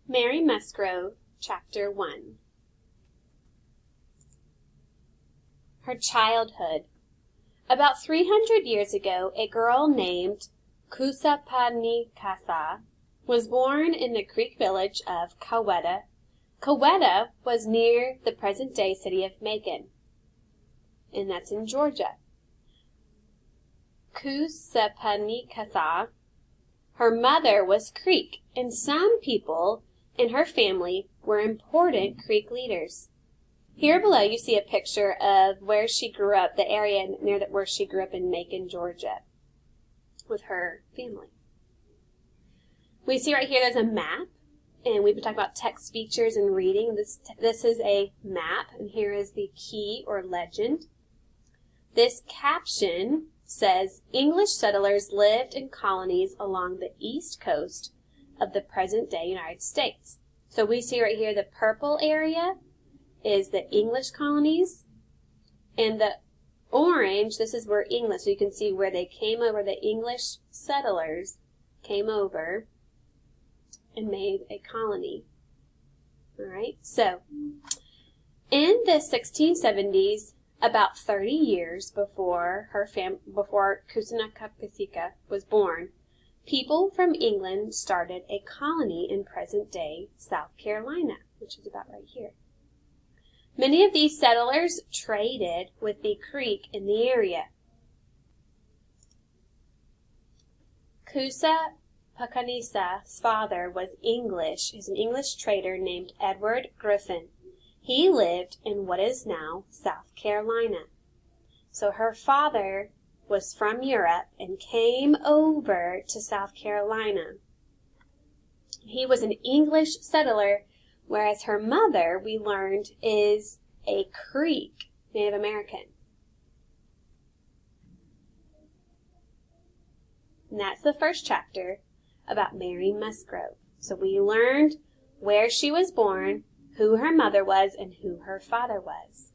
Mary Musgrove, Chapter 1. Her childhood. About 300 years ago, a girl named Kusapanikasa was born in the Creek village of Coweta. Coweta was near the present-day city of Macon, and that's in Georgia. Kusapanikasa, her mother was Creek, and some people in her family were important Creek leaders. Here below you see a picture of where she grew up, the area near where she grew up in Macon, Georgia, with her family. We see right here there's a map, and we've been talking about text features and reading. This is a map, and here is the key or legend. This caption says, English settlers lived in colonies along the east coast of the present-day United States. So we see right here the purple area is the English colonies, and the orange, this is where English, so you can see where they came over, the English settlers came over and made a colony. All right, so in the 1670s, about 30 years before Kusanakapasika was born, people from England started a colony in present-day South Carolina, which is about right here. Many of these settlers traded with the Creek in the area. Kusapakanisa's father was English. He's an English trader named Edward Griffin. He lived in what is now South Carolina. So her father was from Europe and came over to South Carolina. He was an English settler, whereas her mother, we learned, is a Creek Native American. And that's the first chapter about Mary Musgrove. So we learned where she was born, who her mother was, and who her father was.